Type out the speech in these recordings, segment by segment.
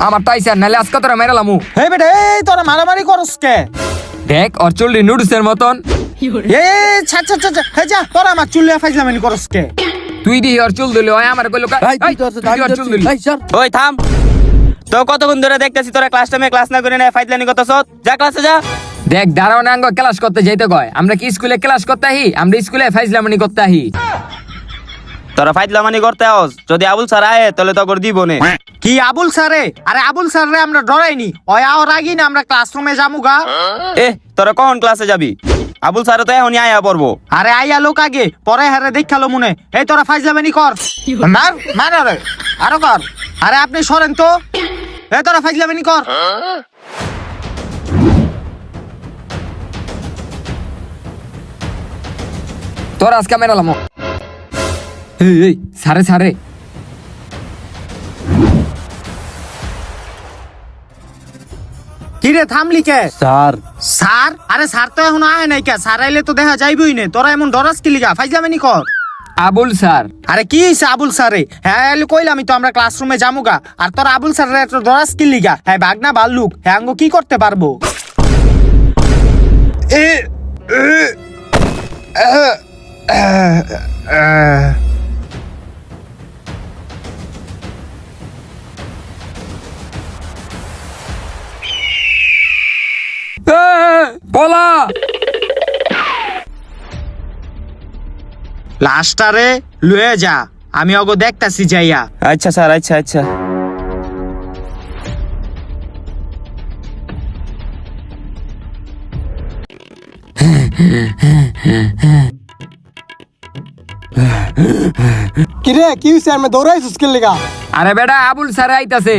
আমার তাই স্যার নালে আজকে তোরা মেরালামু। হে বেটা এই তোরা মারামারি করস কে? দেখ ওর চুলটি নুডলসের মতন। এই ছা ছা ছা হে যা তোরা আমার চুলে ফাইজলামি করস কে? তুই দি ওর চুল দিলি ওই আমার কইলো ওর চুল দিলি। ওই থাম তো, কতক্ষণ ধরে দেখতেছি তোরা ক্লাস টাইমে ক্লাস না করে না ফাইজলামি করতেছ। যা ক্লাসে যা। দেখ দাঁড়াও না, ক্লাস করতে যাইতে কয়। আমরা কি স্কুলে ক্লাস করতে আহি? আমরা স্কুলে ফাইজলামি করতে আহি। তোরা ফাইজলামি করতে আস, যদি আবুল স্যার আয় তাহলে তো করে দিব নে। কি আবুল স্যারে? আরে আবুল স্যারে আমরা ডরাইনি, ওই আওয়ার আগেই না আমরা ক্লাসরুমে যামুগা। তোরা কখন ক্লাসে যাবি? আবুল স্যার তো এখনই আয়া পড়বো। আরে আইয়া লোক আগে পরে হারে দেখালো মনে। এই তোরা ফাইজলামি কর, মার মার আরে আরো কর। আরে আপনি সরেন তো, এই তোরা ফাইজলামি কর। তোর আজকে মেরালামু। এই সারে সারে কিরে থামলি কে? Sir sir? আরে স্যার তো এখন আয় নাই কে? স্যার আইলে তো দেখা যাইবই না। তোরা এমন ডরাস কি লিগা? ফাইজলামি কর। আবুল স্যার। আরে কি হইছে আবুল স্যারে? হ্যাঁ এলে কইলামই তো আমরা ক্লাসরুমে যামুগা। আর তোরা আবুল স্যারের এত ডরাস কি লিগা? হ্যাঁ বাগনা বাল্লুক, হ্যাঁ আঙ্গো কি করতে পারবো? বলা লাস্টারে লয়ে যা, আমি অগো দেখতাছি যাইয়া। আচ্ছা স্যার, আচ্ছা আচ্ছা। কিরে কি হইছে? আমি দৌড়াইছিস কি লিগা? আরে বেটা আবুল স্যার আইতাছে।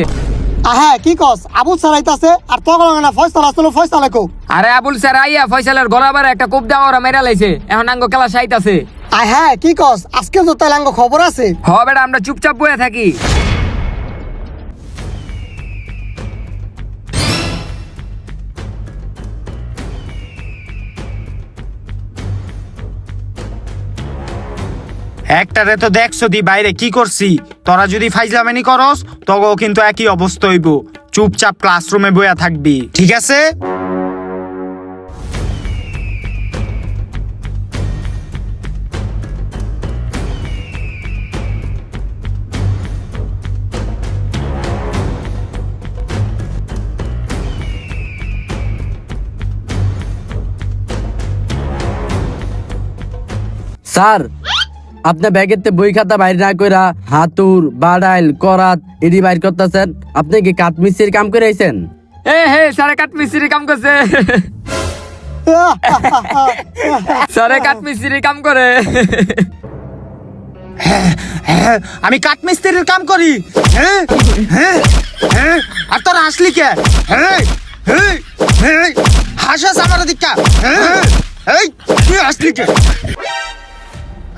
আহা কি কস? আবুল স্যার আইতাছে আর তখন না ফয়সালা আসলো, ফয়সালা কো? আরে আবুল স্যার আইয়া ফয়সালের গলাবার একটা কোপ দেওয়া ওরা মেরা লাইছে। এখন আঙ্গ ক্লাস আইতাছে। আহা কি কস? আজকে তো তাইলাঙ্গ খবর আছে। হ বেটা আমরা চুপচাপ বয়ে থাকি। একটারে তো দেখছো দি বাইরে কি করছি। তোরা যদি ফাইজলামি করস তগো কিন্তু একই অবস্থা হইব। চুপচাপ ক্লাসরুমে বইয়া থাকবি, ঠিক আছে? স্যার আপনার ব্যাগের বই খাতা বাইর না কইরা হাতুর বাড়াইল করাত এডি বাইর করতেছেন। আপনি কি কাঠ মিস্ত্রির কাম করে আইছেন? হে স্যারে কাঠ মিস্ত্রি কাম করছে। স্যারে কাঠ মিস্ত্রি কাম করে। আমি কাঠমিস্ত্রির কাম করি। হ্যাঁ হ্যাঁ হ্যাঁ, আর তোরা হাসলি কে? হ্যাঁ হ্যাঁ হ্যাঁ, হাসাস আমার দিকটা। হ্যাঁ এই তুই হাসলি কে?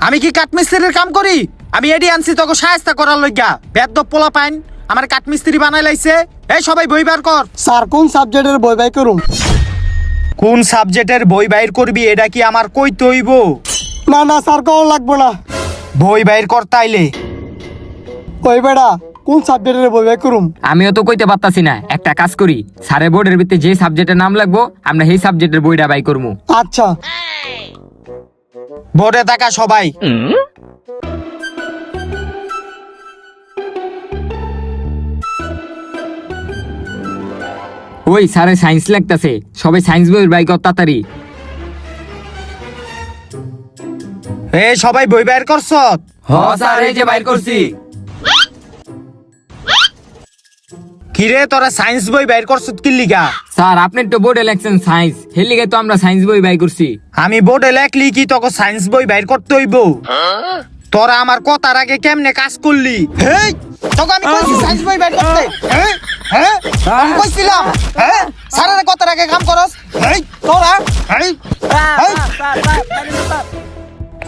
আমি কি কাঠমিস্ত্রির কাম করি? আমি এডি আনছি তোকে সাহায্য করার লইগা। বেদ্য পোলা পাইন আমার কাঠমিস্ত্রি বানাই লাইছে। এই সবাই বই বের কর। স্যার কোন সাবজেক্টের বই বাই করুম? কোন সাবজেক্টের বই বাইর করবি এটা কি আমার কইতে হইব? না না স্যার কোন লাগবো না। বই বাইর কর তাইলে। ওই বেড়া কোন সাবজেক্টের বই বাই করুম? আমিও তো কইতে পারতাছি না। একটা কাজ করি, স্যারের বোর্ডের ভিতরে যে সাবজেক্টের নাম লাগবো আমরা সেই সাবজেক্টের বইটা বাই করবো। আচ্ছা বোর্ডে থাকা সবাই। ওই স্যারে সায়েন্স লাগতাছে, সবাই সায়েন্স বই বাই কর তাড়াতাড়ি। এই সবাই বই বাইর করছ? স্যার এই যে বাইর করছি। কিরে তোরা সায়েন্স বই বাইর করছ কি লিগা? স্যার আপনি তো বোর্ডে লেখছেন সায়েন্স, হের লিগে তো আমরা সায়েন্স বই বাই করছি। আমি বোর্ডে লেখলি কি তোকে সায়েন্স বই বাইর করতে হইব? তোরা আমার কথার আগে কেমনে কাজ করলি? হেই তোকে আমি কইছি সায়েন্স বই বাইর করতে। হ্যাঁ হ্যাঁ আমি কইছিলাম। হ্যাঁ স্যারের কথার আগে কাম করস। হেই তোরা হেই হেই,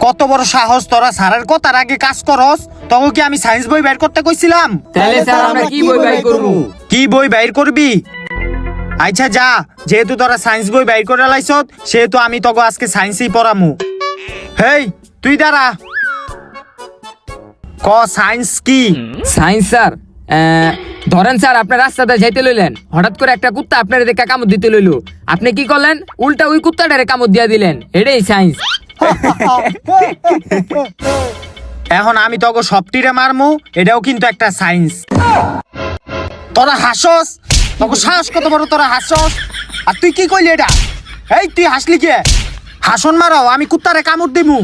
কত বড় সাহস তোরা স্যারের কথার আগে কাজ করস? তোকে কি আমি সায়েন্স বই বাইর করতে কইছিলাম? তাহলে স্যার আমরা কি বই বাই করবো? কি বই বাইর করবি? আচ্ছা যা, যেহেতু তোরা সায়েন্স বই বাইর করে লাইছত সেহেতু আমি তোকে আজকে সায়েন্সই পড়ামু। হেই তুই দাঁড়া, ক সায়েন্স কি? সায়েন্স স্যার ধরেন স্যার আপনি রাস্তাতে যাইতে লইলেন, হঠাৎ করে একটা কুত্তা আপনার দেখে কামড় দিতে লইলো, আপনি কি করলেন? উল্টা ওই কুত্তাটারে কামড় দিয়া দিলেন। এটাই সায়েন্স। এখন আমি তোকে সবটিরে মারমু, এটাও কিন্তু একটা সায়েন্স। তোরা হাসস, তোকে সাহস কত বড়, তোরা হাসস। আর তুই কি কইলি এটা? এই তুই হাসলি কে? হাসন মারাও, আমি কুত্তারে কামড় দিমু।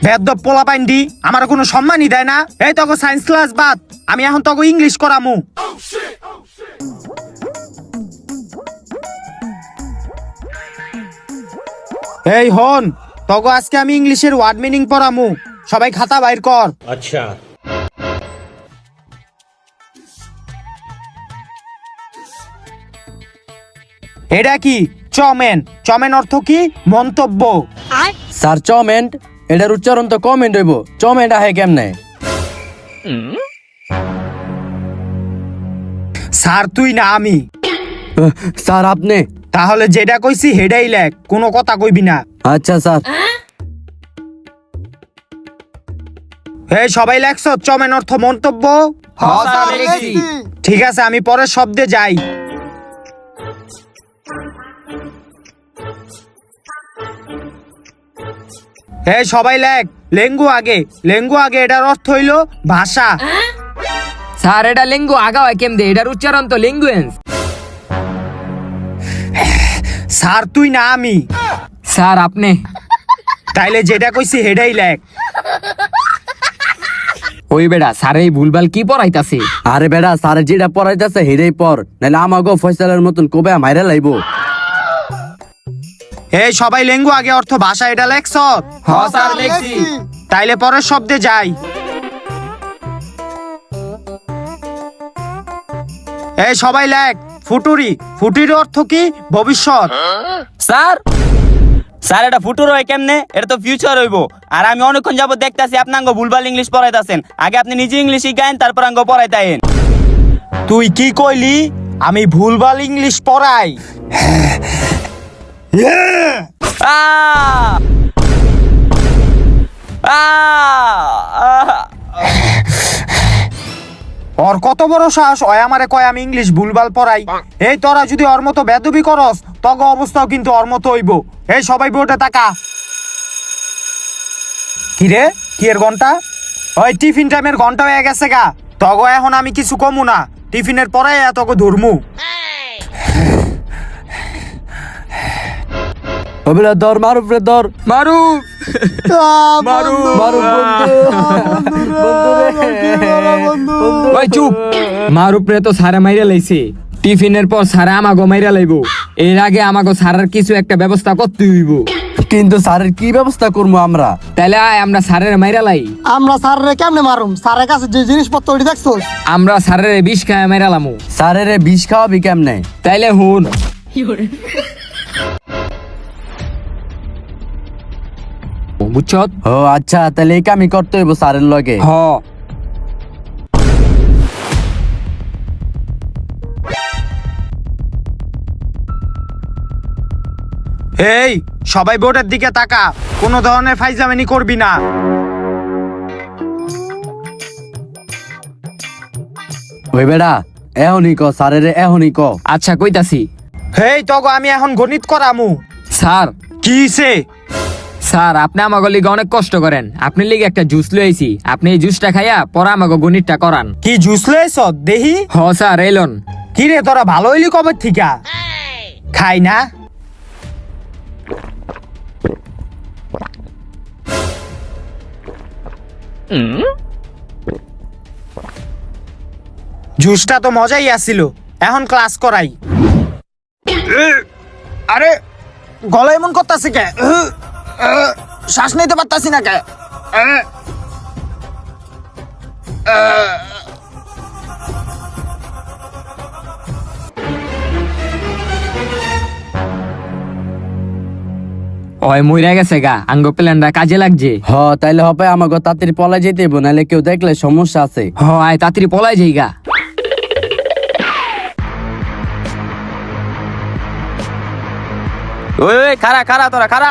বেদ্য পোলা পাইন্ডি আমার কোনো সম্মানই দেয় না। এই তোকে সায়েন্স ক্লাস বাদ, আমি এখন তোকে ইংলিশ করামু। এই হন, তোকে আজকে আমি ইংলিশের ওয়ার্ড মিনিং পড়ামু। সবাই খাতা বাইর কর। अच्छा এটা কি? চমেন। চমেন অর্থ কি? মন্তব্য। স্যার চমেন্ট, এটার উচ্চারণ তো কমেন্ট হইব, চমেন্ট আহে কেমনে? স্যার তুই না আমি। স্যার আপনি? তাহলে যেটা কইছি হেডাই লেখ, কোনো কথা কইবি না। আচ্ছা স্যার। এই সবাই লেখছ চমেন অর্থ মন্তব্য? হ্যাঁ স্যার লিখছি। ঠিক আছে, আমি পরের শব্দে যাই। এই সবাই লেখ লেঙ্গু আগে। লেঙ্গু আগে এটার অর্থ হইল ভাষা। স্যার এটা লিঙ্গু আগা হয় কেমনে? এটার উচ্চারণ তো লিঙ্গুয়েন্স। স্যার তুই না আমি। স্যার আপনি? তাইলে যেটা কইছি হেডাই লেখ। ওই বেড়া স্যার এই ভুলভাল কি পড়াইতাছে? আরে বেড়া, স্যার যেটা পড়াইতেছে হেরেই পর, নাহলে আমাগো ফয়সালের মতন কবে মাইরা লাইব। এই সবাই লেঙ্গু আগে অর্থ ভাষা এটা লেখছ? হ্যাঁ স্যার লিখছি। তাইলে পরের শব্দে যাই। এই সবাই লেখ ফুটুরি। ফুটির অর্থ কি? ভবিষ্যৎ। স্যার স্যার এটা ফুটুর হয় কেমনে? এটা তো ফিউচার হইব। আর আমি অনেকক্ষণ যাবত দেখতাছি আপনাঙ্গ ভুলভাল ইংলিশ পড়াইতাছেন। আগে আপনি নিজে ইংলিশ শিখায়েন, তারপর আঙ্গ পড়াইতায়েন। তুই কি কইলি? আমি ভুলভাল ইংলিশ পড়াই? আহ! আহ! ওর কত বড় সাহস, ওই আমারে কয় আমি ইংলিশ ভুলভাল পড়াই। এই তোরা যদি ওর মতো বেদবি করস, তগ অবস্থাও কিন্তু ওর মতো হইব। এই সবাই বোর্ডে তাকা। কি রে, কি এর ঘন্টা? ওই টিফিন টাইমের ঘন্টা হয়ে গেছে গা। তগ এখন আমি কিছু কমু না, টিফিনের পরে এতক ধরমু। ওবেলা দর মারুফ রে দর। মারুফ মারুফ বন্ধু। ওই চুপ। মারুফ রে তো সারা মাইরা লাইছে। টিফিনের পর সারা আমাগো মাইরা লাইবো। এর আগে আমাগো সারার কিছু একটা ব্যবস্থা করতে হইব। কিন্তু স্যারের কি ব্যবস্থা করবো আমরা? তাহলে আয় আমরা সারের মাইরা লাই। আমরা স্যারের কেমনে মারুম? স্যারের কাছে যে জিনিসপত্র ওটি দেখছো? আমরা সারের বিষ খায় মাইরা লামু। স্যারের বিষ খাওয়াবি কেমনে? তাইলে হুন, বুঝছ? ও আচ্ছা, তাহলে এই কামই করতে হইব স্যারের লগে। হ। এই সবাই বোর্ডের দিকে তাকা, কোনো ধরনের ফাইজলামি করবি না। ওই বেড়া এখনই ক, স্যারের এখনই ক। আচ্ছা কইতাছি। হেই তগো আমি এখন গণিত করামু। স্যার কি হইছে? স্যার আপনি আমাগো লিগে অনেক কষ্ট করেন, আপনি লিগে একটা জুস লইছি, আপনি এই জুসটা খাইয়া পরে আমাগো গণিতটা করান। কি জুস লইছ দেহি? হ স্যার এলন। কি রে তোরা ভালো হইলি কবে থিকা? খাই না। জুসটা তো মজাই আসছিল, এখন ক্লাস করাই। আরে গলা এমন করতেছে কে? শ্বাস নিতে পারতাছি না কে? ওই মইরা গেছে গা, আঙ্গ প্ল্যানটা কাজে লাগছে। হ তাইলে হবে আমাকে তাড়াতাড়ি পলাই যেতে হইব, নাহলে কেউ দেখলে সমস্যা আছে। হ আয় তাড়াতাড়ি পলাই যাই গা। ওই খারা খারা তোরা খারা।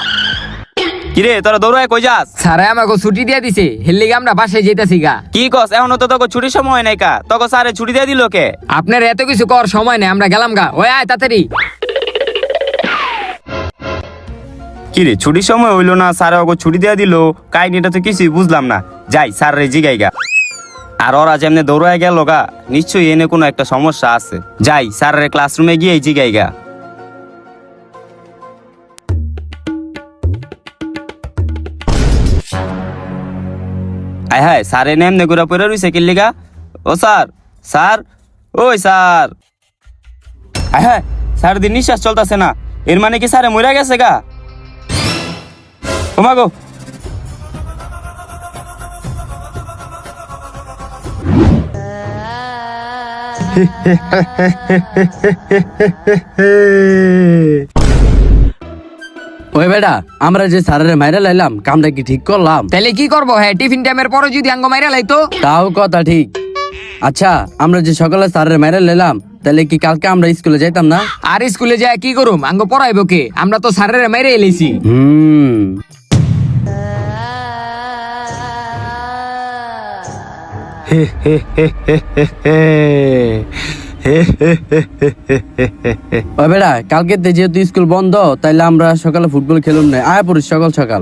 কিরে তোরা দৌড়ায় কই যাস? স্যারে আমাকে ছুটি দিয়ে দিছে, হেললিগে আমরা বাসায় যেতেছি গা। কি কস এখনো তো তোকে ছুটির সময় হয় নাই কা? তোকে স্যারে ছুটি দিয়ে দিল কে? আপনার এত কিছু কর সময় নেই, আমরা গেলাম গা। ওই আয় তাড়াতাড়ি। কিরে ছুটির সময় হইলো না, স্যারে ওকে ছুটি দিয়ে দিল, কাহিনীটা তো কিছুই বুঝলাম না। যাই স্যারের জিগাই গা। আর ওরা যেমনি দৌড়ায় গেল গা, নিশ্চয়ই এনে কোনো একটা সমস্যা আছে। যাই স্যারের ক্লাসরুমে গিয়ে জিগাই গা। আয় হায় স্যার এনে এমনি ঘুরা পড়ে রইছে কি লিগা? ও স্যার, স্যার, ওই স্যার। আয় হায় স্যার দিন নিঃশ্বাস চলতেছে না, এর মানে কি স্যারে মরে গেছে গা? ও মা গো। ওই বেটা, আমরা যে স্যারের মাইরা লাইলাম, কামটা কি ঠিক করলাম? তাহলে কি করবো? হ্যাঁ, টিফিন টাইমের পরে যদি আঙ্গ মাইরা লাইতো। তাও কথা ঠিক। আচ্ছা, আমরা যে সকালে স্যারের মাইরা লাইলাম, তাহলে কি কালকে আমরা স্কুলে যাইতাম না? আর স্কুলে যায় কি করুম? আঙ্গ পড়াইবো কে? আমরা তো স্যারের মাইরে এলেছি। ওই বেটা, কালকে যেহেতু স্কুল বন্ধ, তাইলে আমরা সকালে ফুটবল খেলুম না। আয় পড়িস সকাল সকাল।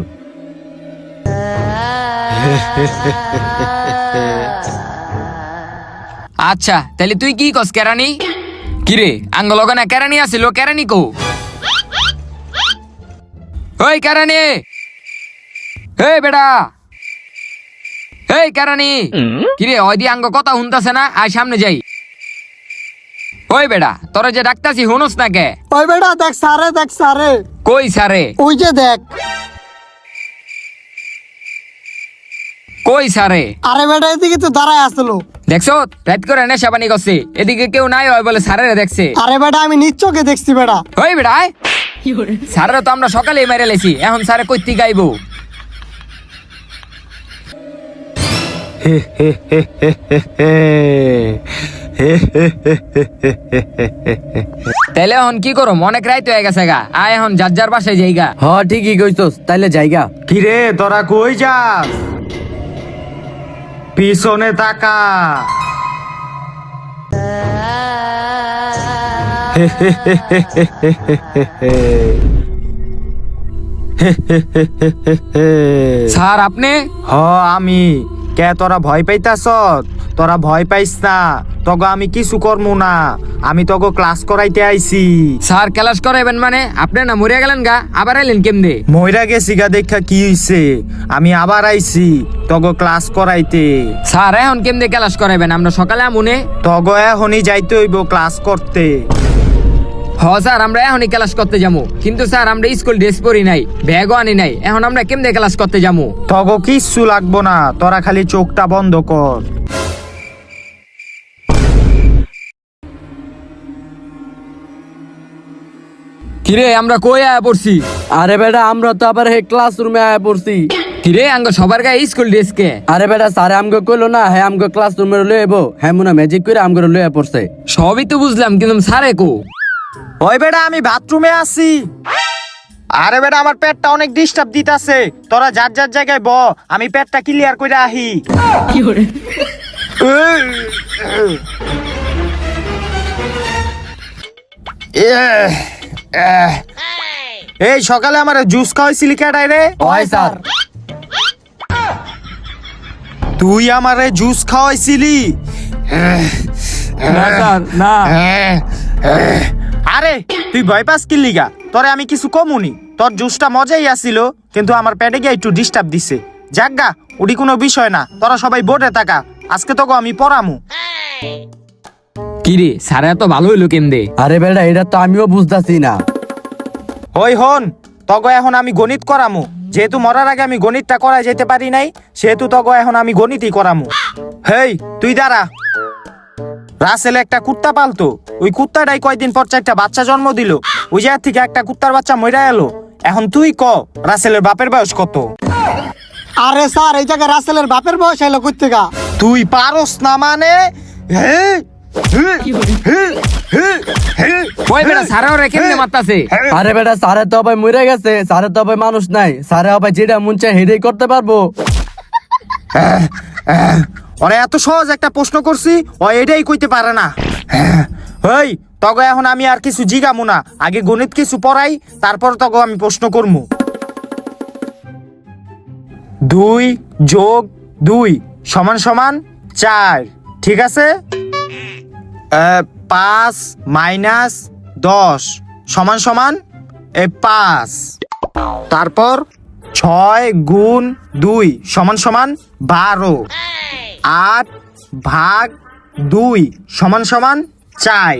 আচ্ছা, তাহলে তুই কি কস কেরানি? কিরে আঙ্গ লগনা কেরানি আছিল, কেরানি কো? ওই কেরানি, এই বেটা, এই কেরানি। কিরে ওই দি আঙ্গ কথা শুনতাছে না? আয় সামনে যাই। ওই বেটা, তোরা যে ডাকতাছি হুনস না কে? ওই বেটা দেখ সারে, দেখ সারে, কই সারে? ওই যে দেখ। কই সারে? আরে বেটা এদিকে তো দাঁড়ায় আসলো। দেখছো রাত করে নেশা পানি করছে, এদিকে কেউ নাই, হয় বলে স্যারেরা দেখছে। আরে বেটা আমি নিশ্চয়কে দেখছি বেটা। ওই বেটা আয়। স্যারেরা তো আমরা সকালেই মেরে লেছি, এখন স্যারে কইতি গাইবো। তাহলে এখন কি করো? অনেক রাইত হয়ে গেছে গা। আয় এখন যার যার বাসায় যাইগা। হ ঠিকই কইছস, তাইলে জায়গা। কিরে তোরা কই যাস? পিছনে তাকা। স্যার আপনি? হ আমি। কে তোরা ভয় পাইতাছ? তোরা ভয় পাইস না, তগো আমি কিছু করমু না। আমি তগো ক্লাস করাইতে আইছি। স্যার ক্লাস করাইবেন মানে? আপনি না মরিয়া গেলেন গা, আবার এলেন কেমনে? মইরা গেছি গা, দেখা কি হইছে? আমি আবার আইছি তগো ক্লাস করাইতে। স্যার এখন কেমনে ক্লাস করাইবেন? আমরা সকালে আমুনে। তগো এখনই যাইতে হইব ক্লাস করতে। হ স্যার আমরা এখনই ক্লাস করতে যাবো, কিন্তু স্যার আমরা স্কুল ড্রেস পরি নাই, ব্যাগও আনি নাই, এখন আমরা কেমনে ক্লাস করতে যাবো? তগো কিচ্ছু লাগবো না, তোরা খালি চোখটা বন্ধ কর। কিরে আমরা কই আয়া পড়ছি? আরে বেটা, আমরা তো আবার হে ক্লাসরুমে আয়া পড়ছি। কিরে আঙ্গ সবার গায়ে স্কুল ড্রেস কে? আরে বেটা, স্যারে আমগো কইলো না, হ্যাঁ আমগো ক্লাসরুমে লয়ে আইবো। হ্যাঁ মুনা ম্যাজিক করে আমগো লয়ে পড়ছে। সবই তো বুঝলাম, কিন্তু স্যারে কো? ওই বেটা আমি বাথরুমে আছি। আরে বেটা আমার পেটটা অনেক ডিস্টার্ব দিতাছে, তোরা যার যার জায়গায় ব, আমি পেটটা ক্লিয়ার করে আহি। এই সকালে আমার জুস খাওয়াইছিলি কেডাই রে? ওই স্যার। তুই আমারে জুস খাওয়াইছিলি? না স্যার না। আরে তুই ভয় পাস কি লিগা? তোরে আমি কিছু কমুনি, তোর জুসটা মজাই আসিল, কিন্তু আমার পেটে গিয়ে একটু ডিস্টার্ব দিছে। যাজ্ঞা ওটি কোনো বিষয় না, তোরা সবাই বোর্ডে থাকা, আজকে তোকে আমি পড়ামু। কিরে স্যার এত ভালো হইলো কেমনে? আরে বেটা, এটা তো আমিও বুঝতাছি না। ওই হন, তগো এখন আমি গণিত করামু। যেহেতু মরার আগে আমি গণিতটা করাই যেতে পারি নাই, সেহেতু তগো এখন আমি গণিতই করামু। হেই তুই দাঁড়া। রাসেল একটা কুত্তা পালতো, ওই কুত্তাটাই কয়দিন পর 4টা বাচ্চা জন্ম দিল। ওই জায়গা থেকে একটা কুত্তার বাচ্চা মইরা এলো। এখন তুই ক রাসেলের বাপের বয়স কত? আরে স্যার এই জায়গায় রাসেলের বাপের বয়স আইলো কই থেকে? তুই পারস না মানে? হে হে হে হে হে ওই বেটা সারা ওরে কেমনে মারতাছে? আরে বেটা স্যারে তো ভাই মরে গেছে, স্যারে তো ভাই মানুষ নাই, স্যারে ভাই যেটা মন চায় হেডেই করতে পারবো। ওরে এত সহজ একটা প্রশ্ন করছি ও এটাই কইতে পারে না। ওই তবে এখন আমি আর কিছু জিগামু না, আগে গণিত কিছু পড়াই, তারপর তবে আমি প্রশ্ন করমু। 2 যোগ 2 সমান সমান 4, ঠিক আছে? 5 মাইনাস 10 সমান সমান 5। তারপর 6 গুণ 2 সমান সমান 12। 8 ভাগ 2 সমান সমান 4।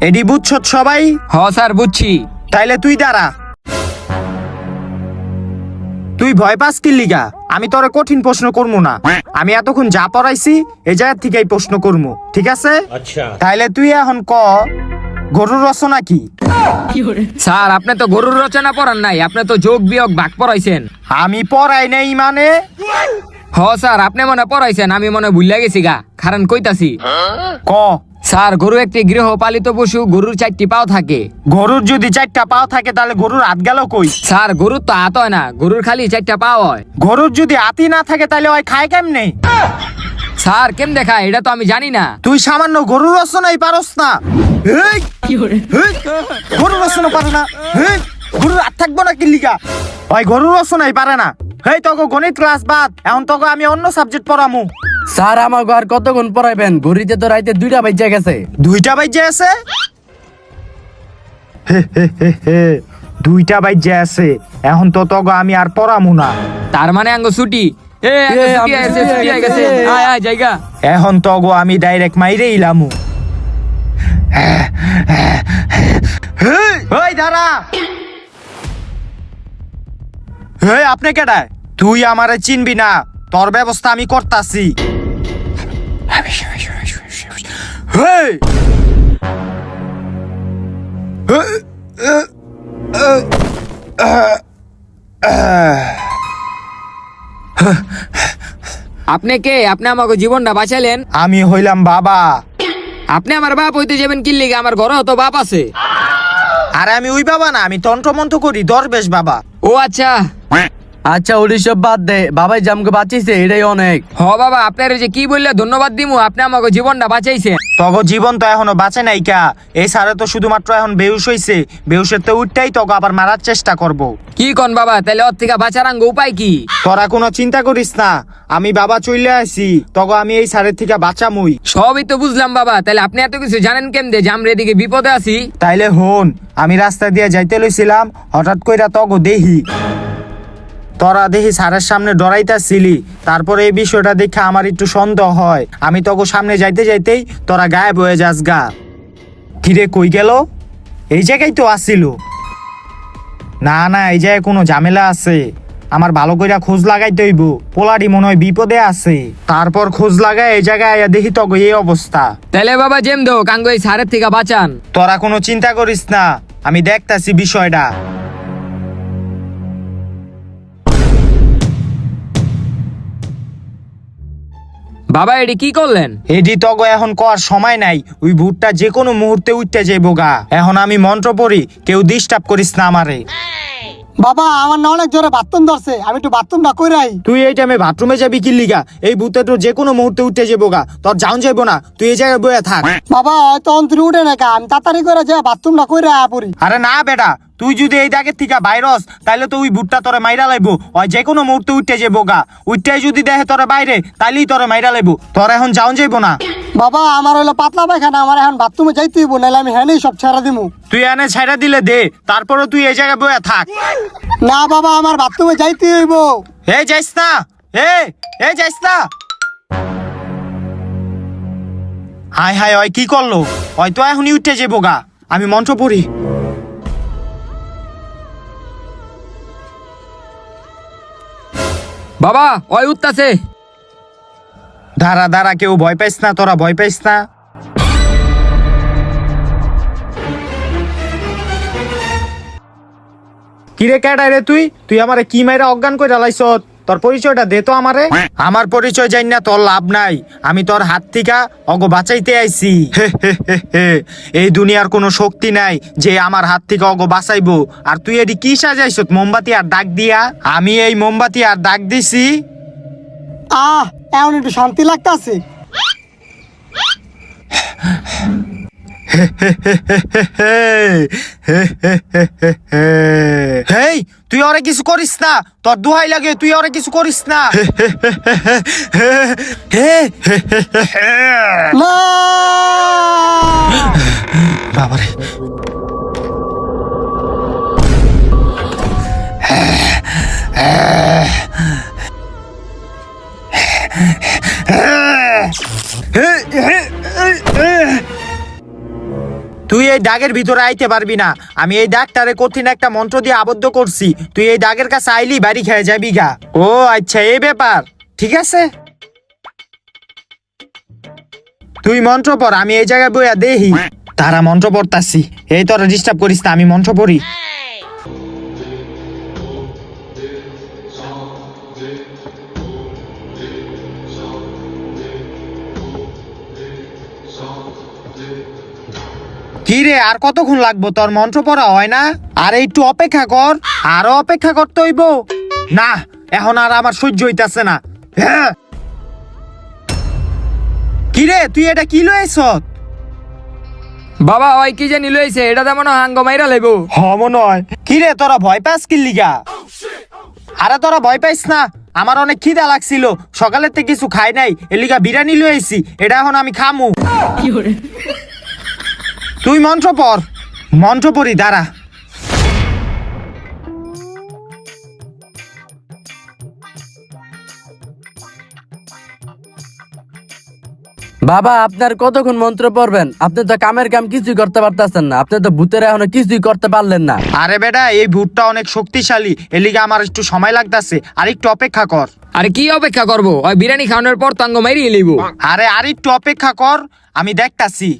এডি বুঝছো সবাই? হ স্যার বুঝছি। তাইলে তুই দাঁড়া। তুই ভয় পাস কি লিগা? আমি তোরে কঠিন প্রশ্ন করবো না, আমি এতক্ষণ যা পড়াইছি এই জায়গা থেকেই প্রশ্ন করবো, ঠিক আছে? তাইলে তুই এখন ক গরুর রচনা কি? স্যার আপনি তো গরুর রচনা পড়ান নাই, আপনি তো যোগ বিয়োগ ভাগ পড়াইছেন। আমি পড়াই নেই মানে? হ স্যার আপনি মনে পড়াইছেন, আমি মনে ভুলিয়া গেছি গা, কারণ কইতাছি। ক। স্যার গরু একটি গৃহপালিত পশু, গরুর 4টি পাও থাকে। গরুর যদি 4টা পাও থাকে তাহলে গরুর হাত গেল কই? স্যার গরুর তো হাত হয় না, গরুর খালি 4টা পাও হয়। গরুর যদি হাতই না থাকে তাহলে ওই খায় কেমনে? স্যার কেম দেখা এটা তো আমি জানি না। তুই সামান্য গরুর রচনাই পারস না? এই, এই, গরুর রচনা পারে না? এই, গরুর হাত থাকবো না কি লিগা? ওই গরুর রচনাই পারে না। এই তোকে গণিত ক্লাস বাদ, এখন তোকে আমি অন্য সাবজেক্ট পড়ামু। স্যার আমাকে আর কতক্ষণ পড়াইবেন? ঘড়িতে তো রাইতে 2টা বাজে গেছে। 2টা বাজে আছে? 2টা বাজে আছে, এখন তো তোকে আমি আর পড়ামু না। তার মানে আঙ্গ ছুটি। আমি ছুটি হয়ে গেছে। আয় আয় জায়গা। এখন তোকে আমি ডাইরেক্ট মাইরে ইলামু। ওই দাঁড়া। এই আপনি কেডা? তুই আমারে চিনবি না, তোর ব্যবস্থা আমি করতাছি। এই! আপনি কে? আপনি আমাকে জীবনটা বাঁচালেন। আমি হইলাম বাবা। আপনি আমার বাপ হইতে যাবেন কি লিগে? আমার ঘরে তো বাপ আছে। আরে আমি ওই বাবা না, আমি তন্ত্রমন্ত্র করি, দরবেশ বাবা। ও আচ্ছা। আচ্ছা ওই সব বাদ দে, বাবাই জামকে বাঁচিয়েছে এটাই অনেক। হ বাবা আপনার যে কি বললে ধন্যবাদ দিমু, আপনি আমাকে জীবনটা বাঁচাইছেন। তগো জীবন তো এখনো বাঁচে নাই কা? এই সারে তো শুধুমাত্র এখন বেহুশ হইছে, বেহুশের তো উঠটাই তোকে আবার মারার চেষ্টা করব। কি কোন বাবা? তাহলে ওর থেকে বাঁচার আঙ্গ উপায় কি? তোরা কোনো চিন্তা করিস না, আমি বাবা চলে আসি, তগো আমি এই সারের থেকে বাঁচামুই। সবই তো বুঝলাম বাবা, তাহলে আপনি এত কিছু জানেন কেমনে যে আমরা এদিকে বিপদে আছি? তাইলে হন, আমি রাস্তা দিয়ে যাইতে লইছিলাম, হঠাৎ কইরা তগো দেহি তোরা দেখি স্যারের সামনে ডরাইতাছিলি, তারপরে এই বিষয়টা দেখে আমার একটু সন্দেহ হয়, আমি তগো সামনে যাইতে যাইতেই তোরা গায়েব হয়ে যাস গা। কিরে কই গেল? এই জায়গায় তো আসছিল না। না এই জায়গায় কোনো ঝামেলা আছে, আমার ভালো কইরা খোঁজ লাগাইতে হইব, পোলাডি মনে হয় বিপদে আছে। তারপর খোঁজ লাগায় এই জায়গায় আইয়া দেখি তগো এই অবস্থা। তাহলে বাবা জেম দো কাঙ্গ এই সারের থেকে বাঁচান। তোরা কোনো চিন্তা করিস না, আমি দেখতাছি বিষয়টা। বাবা এটি কি করলেন? এডি তগো এখন কর সময় নাই, ওই ভূতটা যে কোনো মুহূর্তে উঠতে যাইবো গা। এখন আমি মন্ত্র পড়ি, কেউ ডিস্টার্ব করিস না আমারে। বাবা আমার না অনেক জোরে বাথরুম ধরছে, আমি একটু বাথরুমটা কইরাই। তুই এই টাইমে বাথরুমে যাবি কি লিগা? এই ভূতে তো যে কোনো মুহূর্তে উঠতে যাবো গা, তোর যাওন যাইবো না, তুই এই জায়গায় বয়ে থাক। বাবা হয়তো অন্তরে উঠে না কা, আমি তাড়াতাড়ি করে যা বাথরুমটা কইরা পড়ি। আরে না বেটা, তুই যদি এই দাগের থেকে বাইরস তাইলে তো ওই ভূতটা তোরে মাইরা লাইবো, ওই যে কোনো মুহূর্তে উঠতে যাবো গা। উঠটাই যদি দেখে তোরে বাইরে তাইলেই তোরে মাইরা লাইবো, তোর এখন যাওন যাইবো না। বাবা আমার হইলো পাতলা পায়খানা, আমার এখন বাথরুমে যাইতে হইব, নাহলে আমি হ্যানেই সব ছেড়া দিমু। তুই এনে ছাইরা দিলে দে, তারপরে তুই এই জায়গায় বয়ে থাক। না বাবা আমার বাথরুমে যাইতে হইব। এই যাইস না, এই যাইস না। হাই হাই ওই কি করলো? ওই তো এখনই উঠতে যাবো গা, আমি মন্ত্র পড়ি। বাবা ওই উঠতাছে। দাঁড়া দাঁড়া, কেউ ভয় পাইস না, তোরা ভয় পাইস না। কিরে কেডা রে তুই? তুই আমারে কি মাইরা অজ্ঞান কইরা লাইছত? তোর পরিচয়টা দে তো আমারে। আমার পরিচয় জানি না তোর লাভ নাই, আমি তোর হাত থেকে অগো বাঁচাইতে আইছি। এই দুনিয়ার কোনো শক্তি নাই যে আমার হাত থেকে অগো বাঁচাইবো। আর তুই এটি কি সাজাইছ মোমবাতি আর দাগ দিয়া? আমি এই মোমবাতি আর দাগ দিছি। এখন একটু শান্তি লাগতাছে। হেই, তুই ওরে কিছু করিস না, তোর দোহাই লাগে, তুই ওরে কিছু করিস না। মা! বাবারে, তুই এই দাগের ভিতরে আইতে পারবি না। আমি এই দাগটারে কঠিন একটা মন্ত্র দিয়ে আবদ্ধ করছি। তুই এই দাগের কাছে আইলি বাড়ি খেয়ে যাবি গা। ও আচ্ছা, এই ব্যাপার, ঠিক আছে। তুই মন্ত্র পড়, আমি এই জায়গায় বইয়া দেহি। তারা মন্ত্র পড়তাছি, এই তোরা ডিস্টার্ব করিস না, আমি মন্ত্র পড়ি। কি রে, আর কতক্ষণ লাগবো? তোর মন্ত্র পড়া হয় না? আর একটু অপেক্ষা কর, আরো অপেক্ষা করতে হইব। না, এখন আর আমার সহ্য হইতাছে না। হ্যাঁ, কি রে, তুই এটা কি লইছ? বাবা ওই কি জানি লইছে, এটা তেমন হাঙ্গ মাইরা লাইবো। মনে হয়। কি রে, তোরা ভয় পাস কি লিগা? আরে তোরা ভয় পাইস না, আমার অনেক খিদা লাগছিল, সকালের থেকে কিছু খাই নাই, এলিগা বিরিয়ানি লইছি, এটা এখন আমি খামু। তুই মন্ত্র পড়। মন্ত্র পড়ি, দাঁড়া। বাবা আপনার কতক্ষণ মন্ত্র পড়বেন? আপনি তো কামের কাম কিছুই করতে পারতেছেন না, আপনি তো ভূতের এখনো কিছুই করতে পারলেন না। আরে বেটা, এই ভূতটা অনেক শক্তিশালী, এলিগা আমার একটু সময় লাগতাছে, আর একটু অপেক্ষা কর। আরে কি অপেক্ষা করবো? ওই বিরিয়ানি খাওয়ানোর পর তো আঙ্গ মাইরিয়ে লইবো। আরে আর একটু অপেক্ষা কর, আমি দেখতাছি।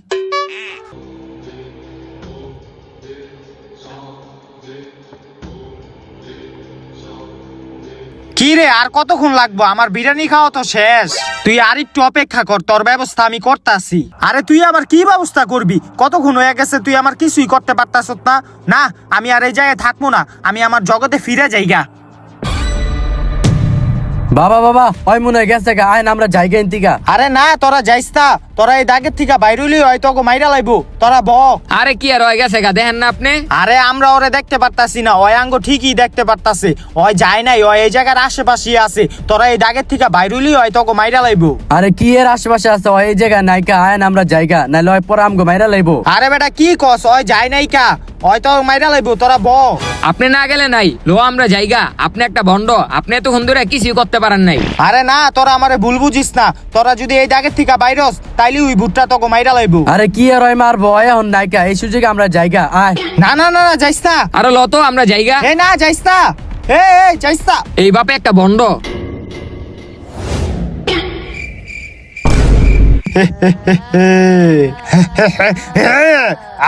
কি রে, আর কতক্ষণ লাগবো? আমার বিরিয়ানি খাওয়া তো শেষ। তুই আর একটু অপেক্ষা কর, তোর ব্যবস্থা আমি করতাছি। আরে তুই আমার কি ব্যবস্থা করবি? কতক্ষণ হয়ে গেছে, তুই আমার কিছুই করতে পারতাস না। না, আমি আর এই জায়গায় থাকবো না, আমি আমার জগতে ফিরে যাইগা। বাবা বাবা ওই মনে হয় গেছে গা, আইন আমরা জায়গা ইন্তিকা। আরে না, তোরা যাইস না, তোরা এই দাগের থেকে বাইরুলি হয়তো মাইরা লাইবো, তোরা ব। আরে কি আর হয়ে গেছে গা, দেখেন না আপনি? আরে আমরা ওরে দেখতে পারতাছি না, ওই আঙ্গ ঠিকই দেখতে পারতাছে, ওই যায় নাই, ওই এই জায়গার আশেপাশে আছে। তোরা এই দাগের থেকে বাইরুলি হয়তো মাইরা লাইবো। আরে কি এর আশেপাশে আছে, ওই এই জায়গা নাইকা, আইন আমরা জায়গা নাইলে ওই পরে আমগো মাইরা লাইবো। আরে বেটা কি কস, ওই যায় নাই কা, ওই তো মাইরা লাইবো, তোরা ব। আপনি না গেলে নাই লো, আমরা জায়গা। আপনি একটা ভন্ড, আপনি এতক্ষণ ধরে কিছুই করতে পারেন নাই। আরে না, তোরা আমারে ভুল বুঝিস না, তোরা যদি এই দাগের থেকে বাইরস তাইলে ওই ভুট্টা তোকে মাইরা লাইবো। আরে কি আর ওই মারবো, ওই এখন নাইকা, এই সুযোগে আমরা জায়গা আয়। না না না না, যাইস না। আরে লো তো আমরা জায়গা। এ না, যাইস না, এ যাইস না। এই বাপে একটা ভন্ড।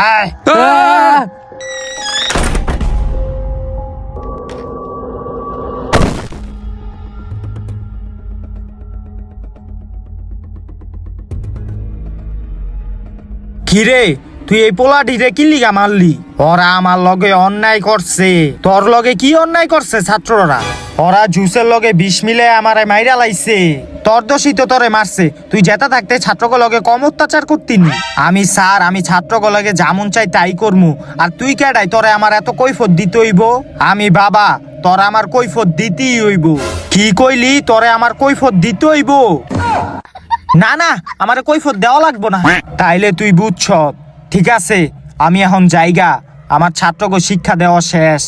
আয়। আহ! কিরে, তুই এই পোলাটি রে কি লিগা মারলি? ওরা আমার লগে অন্যায় করছে। তোর লগে কি অন্যায় করছে ছাত্ররা? ওরা জুসের লগে বিষ মিলে আমারে মাইরা লাইছে। তোর দোষই তো তোরে মারছে। তুই জেতা থাকতে ছাত্রকে লগে কম অত্যাচার করতিনি। আমি স্যার, আমি ছাত্রকে লগে যেমন চাই তাই করমু। আর তুই কেডাই তোরে আমার এত কৈফত দিতে হইব? আমি বাবা, তোরা আমার কৈফত দিতেই হইব। কি কইলি? তোরে আমার কৈফত দিতে হইব? না না, আমার কৈফত দেওয়া লাগবো না। তাইলে তুই বুঝছ, ঠিক আছে, আমি এখন জায়গা, আমার ছাত্রকে শিক্ষা দেওয়া শেষ।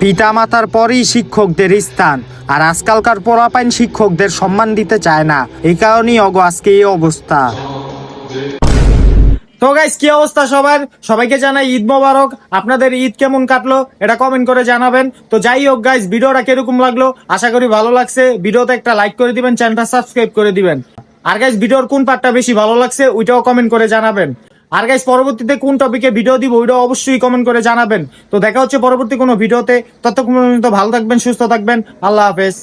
পিতা মাতার পরেই শিক্ষকদের স্থান, আর আজকালকার পোলাপাইন শিক্ষকদের সম্মান দিতে চায় না, এই কারণেই অগো আজকে এই অবস্থা। তো গাইস, কি অবস্থা সবার? সবাইকে জানাই ঈদ মোবারক। আপনাদের ঈদ কেমন কাটলো এটা কমেন্ট করে জানাবেন। তো যাই হোক গাইস, ভিডিওটা কিরকম লাগলো? আশা করি ভালো লাগছে। ভিডিওতে একটা লাইক করে দিবেন, চ্যানেলটা সাবস্ক্রাইব করে দিবেন। আর গাইস, ভিডিওর কোন পার্টটা বেশি ভালো লাগছে ওইটাও কমেন্ট করে জানাবেন। আর গাইস পরবর্তীতে কোন টপিকে ভিডিও দিব ওইটা অবশ্যই কমেন্ট করে জানাবেন। তো দেখা হচ্ছে পরবর্তী কোনো ভিডিওতে, ততক্ষণ পর্যন্ত ভালো থাকবেন, সুস্থ থাকবেন, আল্লাহ হাফেজ।